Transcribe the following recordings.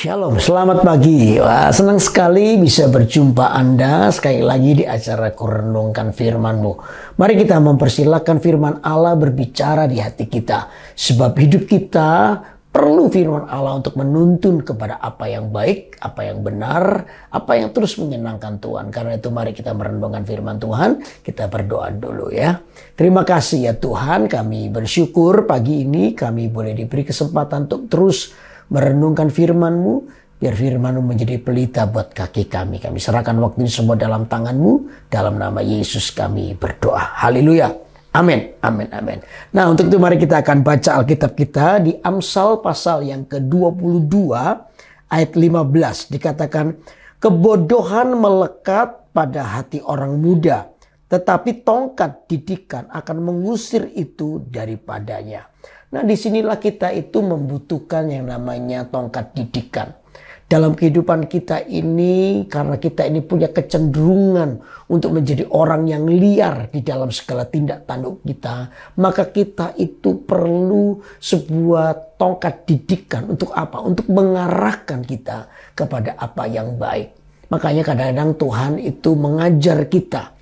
Shalom, selamat pagi. Wah, senang sekali bisa berjumpa Anda sekali lagi di acara Kurenungkan Firman-Mu. Mari kita mempersilahkan firman Allah berbicara di hati kita. Sebab hidup kita perlu firman Allah untuk menuntun kepada apa yang baik, apa yang benar, apa yang terus menyenangkan Tuhan. Karena itu mari kita merenungkan firman Tuhan. Kita berdoa dulu ya. Terima kasih ya Tuhan, kami bersyukur pagi ini kami boleh diberi kesempatan untuk terus merenungkan firman-Mu, biar firman-Mu menjadi pelita buat kaki kami. Kami serahkan waktu ini semua dalam tangan-Mu, dalam nama Yesus kami berdoa. Haleluya. Amin, amin, amin. Nah, untuk itu mari kita akan baca Alkitab kita di Amsal pasal yang ke-22 ayat 15. Dikatakan, kebodohan melekat pada hati orang muda, tetapi tongkat didikan akan mengusir itu daripadanya. Nah, disinilah kita itu membutuhkan yang namanya tongkat didikan. Dalam kehidupan kita ini, karena kita ini punya kecenderungan untuk menjadi orang yang liar di dalam segala tindak tanduk kita, maka kita itu perlu sebuah tongkat didikan. Untuk apa? Untuk mengarahkan kita kepada apa yang baik. Makanya kadang-kadang Tuhan itu mengajar kita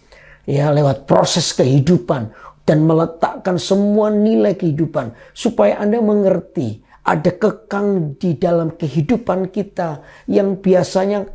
ya lewat proses kehidupan dan meletakkan semua nilai kehidupan supaya Anda mengerti ada kekang di dalam kehidupan kita yang biasanya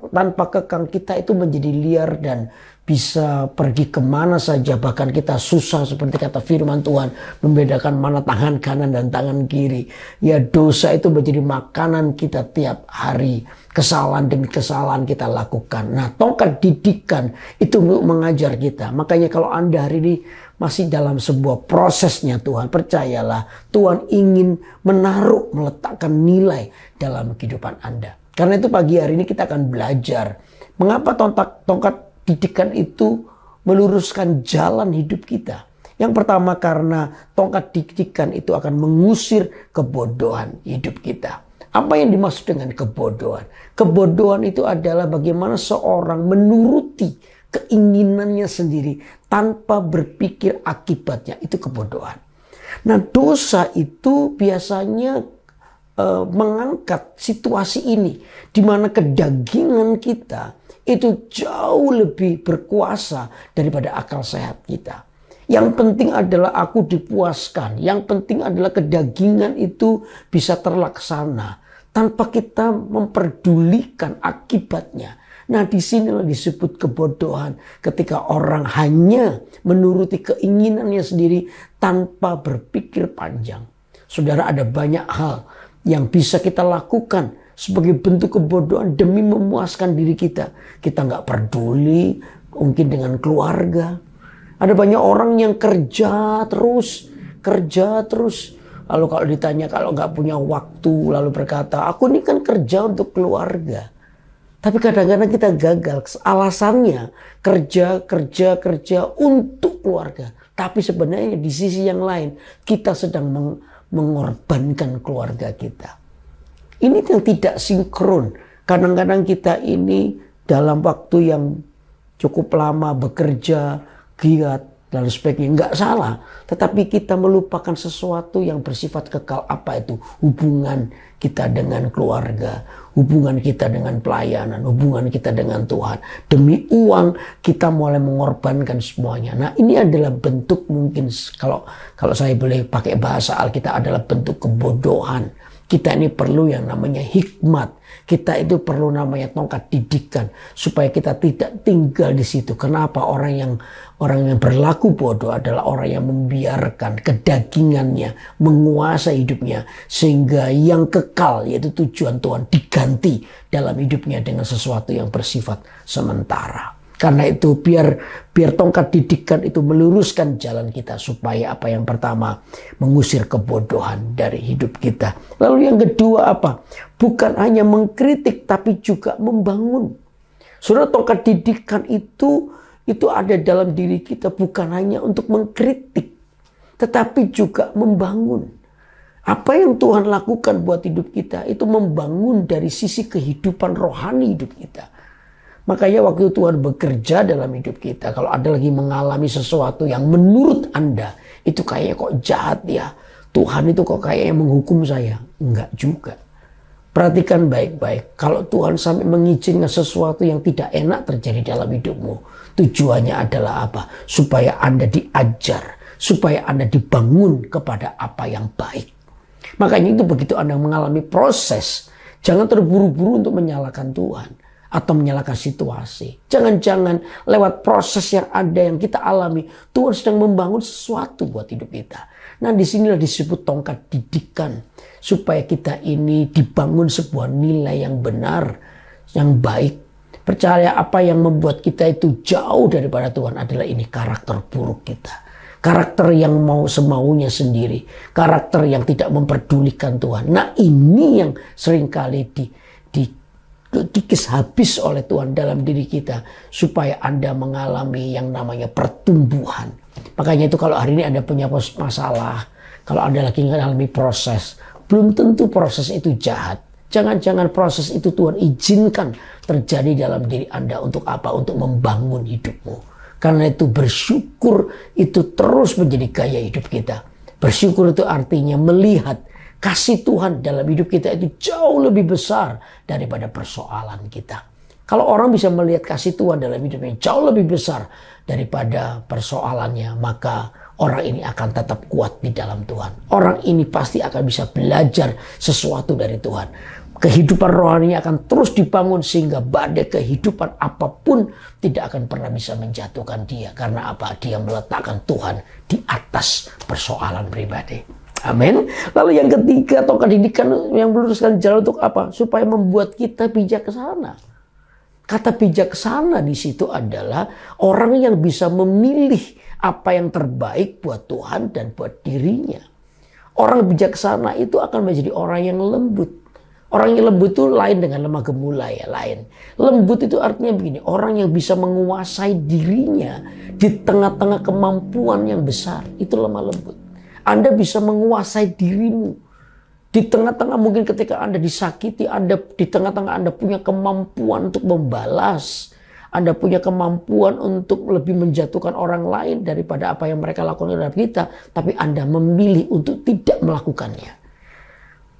tanpa kekang kita itu menjadi liar dan bisa pergi kemana saja, bahkan kita susah seperti kata firman Tuhan membedakan mana tangan kanan dan tangan kiri. Ya, dosa itu menjadi makanan kita tiap hari, kesalahan demi kesalahan kita lakukan. Nah, tongkat didikan itu untuk mengajar kita. Makanya kalau Anda hari ini masih dalam sebuah prosesnya Tuhan, percayalah Tuhan ingin meletakkan nilai dalam kehidupan Anda. Karena itu pagi hari ini kita akan belajar mengapa tongkat didikan itu meluruskan jalan hidup kita. Yang pertama karena tongkat didikan itu akan mengusir kebodohan hidup kita. Apa yang dimaksud dengan kebodohan? Kebodohan itu adalah bagaimana seorang menuruti keinginannya sendiri tanpa berpikir akibatnya. Itu kebodohan. Nah, dosa itu biasanya mengangkat situasi ini di mana kedagingan kita itu jauh lebih berkuasa daripada akal sehat kita. Yang penting adalah aku dipuaskan. Yang penting adalah kedagingan itu bisa terlaksana tanpa kita memperdulikan akibatnya. Nah, disinilah disebut kebodohan ketika orang hanya menuruti keinginannya sendiri tanpa berpikir panjang. Saudara, ada banyak hal yang bisa kita lakukan sebagai bentuk kebodohan demi memuaskan diri kita. Kita nggak peduli mungkin dengan keluarga. Ada banyak orang yang kerja terus. Lalu kalau ditanya kalau nggak punya waktu, lalu berkata, aku ini kan kerja untuk keluarga. Tapi kadang-kadang kita gagal. Alasannya kerja untuk keluarga. Tapi sebenarnya di sisi yang lain kita sedang mengorbankan keluarga kita. Ini yang tidak sinkron. Kadang-kadang kita ini dalam waktu yang cukup lama bekerja, giat, dan sebagainya. Enggak salah. Tetapi kita melupakan sesuatu yang bersifat kekal. Apa itu? Hubungan kita dengan keluarga. Hubungan kita dengan pelayanan. Hubungan kita dengan Tuhan. Demi uang kita mulai mengorbankan semuanya. Nah, ini adalah bentuk mungkin kalau saya boleh pakai bahasa Alkitab adalah bentuk kebodohan. Kita ini perlu yang namanya hikmat. Kita itu perlu namanya tongkat didikan supaya kita tidak tinggal di situ. Kenapa? Orang yang berlaku bodoh adalah orang yang membiarkan kedagingannya menguasai hidupnya sehingga yang kekal yaitu tujuan Tuhan diganti dalam hidupnya dengan sesuatu yang bersifat sementara. Karena itu biar tongkat didikan itu meluruskan jalan kita supaya apa yang pertama mengusir kebodohan dari hidup kita. Lalu yang kedua apa? Bukan hanya mengkritik tapi juga membangun. Saudara, tongkat didikan itu ada dalam diri kita bukan hanya untuk mengkritik tetapi juga membangun. Apa yang Tuhan lakukan buat hidup kita itu membangun dari sisi kehidupan rohani hidup kita. Makanya waktu Tuhan bekerja dalam hidup kita, kalau ada lagi mengalami sesuatu yang menurut Anda itu kayaknya kok jahat ya, Tuhan itu kok kayaknya menghukum saya. Enggak juga. Perhatikan baik-baik. Kalau Tuhan sampai mengizinkan sesuatu yang tidak enak terjadi dalam hidupmu, tujuannya adalah apa? Supaya Anda diajar, supaya Anda dibangun kepada apa yang baik. Makanya itu begitu Anda mengalami proses, jangan terburu-buru untuk menyalahkan Tuhan atau menyalahkan situasi. Jangan-jangan lewat proses yang ada yang kita alami, Tuhan sedang membangun sesuatu buat hidup kita. Nah, disinilah disebut tongkat didikan, supaya kita ini dibangun sebuah nilai yang benar, yang baik. Percaya apa yang membuat kita itu jauh daripada Tuhan adalah ini karakter buruk kita. Karakter yang mau semaunya sendiri. Karakter yang tidak memperdulikan Tuhan. Nah, ini yang seringkali dikis habis oleh Tuhan dalam diri kita. Supaya Anda mengalami yang namanya pertumbuhan. Makanya itu kalau hari ini Anda punya masalah. Kalau Anda lagi mengalami proses. Belum tentu proses itu jahat. Jangan-jangan proses itu Tuhan izinkan terjadi dalam diri Anda untuk apa? Untuk membangun hidupmu. Karena itu bersyukur itu terus menjadi gaya hidup kita. Bersyukur itu artinya melihat kasih Tuhan dalam hidup kita itu jauh lebih besar daripada persoalan kita. Kalau orang bisa melihat kasih Tuhan dalam hidupnya jauh lebih besar daripada persoalannya, maka orang ini akan tetap kuat di dalam Tuhan. Orang ini pasti akan bisa belajar sesuatu dari Tuhan. Kehidupan rohaninya akan terus dibangun sehingga badai kehidupan apapun tidak akan pernah bisa menjatuhkan dia. Karena apa? Dia meletakkan Tuhan di atas persoalan pribadi. Amin. Lalu yang ketiga, tongkat didikan yang meluruskan jalan untuk apa? Supaya membuat kita bijaksana. Kata bijaksana di situ adalah orang yang bisa memilih apa yang terbaik buat Tuhan dan buat dirinya. Orang bijaksana itu akan menjadi orang yang lembut. Orang yang lembut itu lain dengan lemah gemulai ya, lain. Lembut itu artinya begini, orang yang bisa menguasai dirinya di tengah-tengah kemampuan yang besar, itu lemah lembut. Anda bisa menguasai dirimu. Di tengah-tengah mungkin ketika Anda disakiti, di tengah-tengah Anda punya kemampuan untuk membalas. Anda punya kemampuan untuk lebih menjatuhkan orang lain daripada apa yang mereka lakukan terhadap kita. Tapi Anda memilih untuk tidak melakukannya.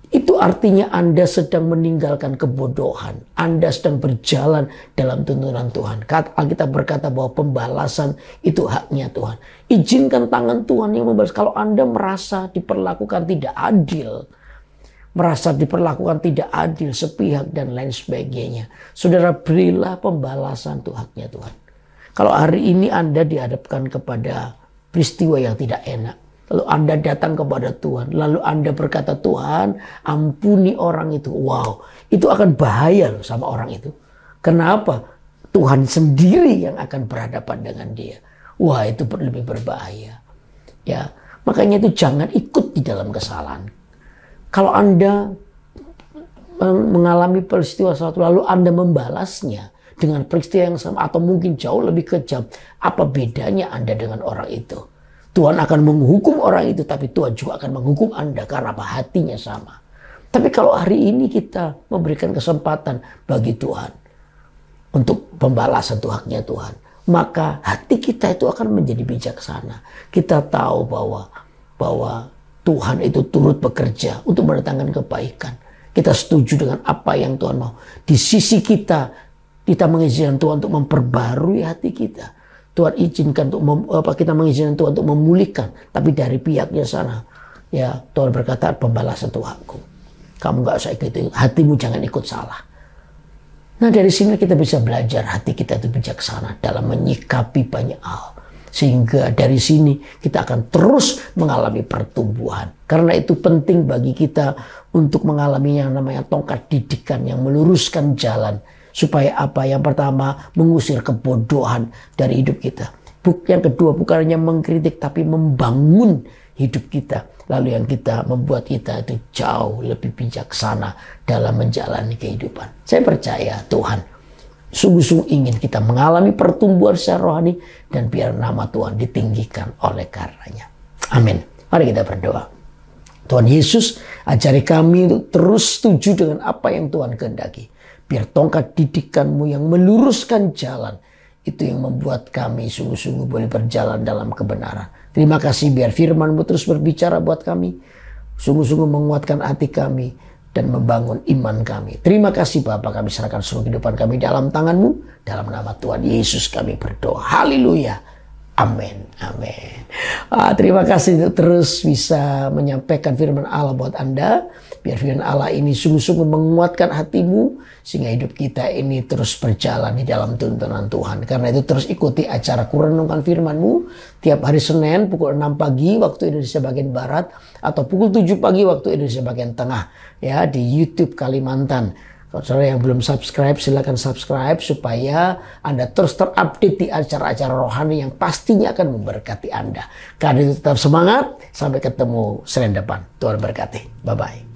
Itu artinya Anda sedang meninggalkan kebodohan. Anda sedang berjalan dalam tuntunan Tuhan. Alkitab berkata bahwa pembalasan itu haknya Tuhan. Izinkan tangan Tuhan yang membalas. Kalau Anda merasa diperlakukan tidak adil, merasa diperlakukan tidak adil, sepihak dan lain sebagainya, saudara, berilah pembalasan itu haknya Tuhan. Kalau hari ini Anda dihadapkan kepada peristiwa yang tidak enak, lalu Anda datang kepada Tuhan, lalu Anda berkata, Tuhan ampuni orang itu. Wow, itu akan bahaya loh sama orang itu. Kenapa? Tuhan sendiri yang akan berhadapan dengan dia. Wah, itu lebih berbahaya. Ya, makanya itu jangan ikut di dalam kesalahan. Kalau Anda mengalami peristiwa suatu lalu Anda membalasnya dengan peristiwa yang sama atau mungkin jauh lebih kejam, apa bedanya Anda dengan orang itu? Tuhan akan menghukum orang itu, tapi Tuhan juga akan menghukum Anda karena apa? Hatinya sama. Tapi kalau hari ini kita memberikan kesempatan bagi Tuhan untuk pembalasan itu haknya Tuhan, maka hati kita itu akan menjadi bijaksana. Kita tahu bahwa Tuhan itu turut bekerja untuk mendatangkan kebaikan. Kita setuju dengan apa yang Tuhan mau. Di sisi kita mengizinkan Tuhan untuk memperbarui hati kita. Tuhan izinkan kita mengizinkan Tuhan untuk memulihkan, tapi dari pihaknya sana, ya Tuhan berkata pembalasan itu hakku. Kamu nggak usah ikut, hatimu jangan ikut salah. Nah, dari sini kita bisa belajar hati kita itu bijaksana dalam menyikapi banyak hal, sehingga dari sini kita akan terus mengalami pertumbuhan. Karena itu penting bagi kita untuk mengalami yang namanya tongkat didikan yang meluruskan jalan. Supaya apa? Yang pertama, mengusir kebodohan dari hidup kita. Yang kedua, bukan hanya mengkritik, tapi membangun hidup kita. Lalu yang kita membuat kita itu jauh lebih bijaksana dalam menjalani kehidupan. Saya percaya Tuhan sungguh-sungguh ingin kita mengalami pertumbuhan secara rohani. Dan biar nama Tuhan ditinggikan oleh karenanya. Amin. Mari kita berdoa. Tuhan Yesus, ajari kami untuk terus setuju dengan apa yang Tuhan kehendaki. Biar tongkat didikan-Mu yang meluruskan jalan, itu yang membuat kami sungguh-sungguh boleh berjalan dalam kebenaran. Terima kasih biar firman-Mu terus berbicara buat kami. Sungguh-sungguh menguatkan hati kami. dan membangun iman kami. Terima kasih Bapa, kami serahkan seluruh kehidupan kami dalam tangan-Mu. Dalam nama Tuhan Yesus kami berdoa. Haleluya. Amin. Amin. Terima kasih untuk terus bisa menyampaikan firman Allah buat Anda. Biar firman Allah ini sungguh-sungguh menguatkan hatimu. Sehingga hidup kita ini terus berjalan di dalam tuntunan Tuhan. Karena itu terus ikuti acara Kurenungkan Firman-Mu. Tiap hari Senin pukul 6 pagi waktu Indonesia bagian Barat. Atau pukul 7 pagi waktu Indonesia bagian Tengah. Ya, di YouTube Kalimantan. Kalau saudara yang belum subscribe, silakan subscribe supaya Anda terus terupdate di acara-acara rohani yang pastinya akan memberkati Anda. Karena itu tetap semangat, sampai ketemu Senin depan. Tuhan berkati. Bye-bye.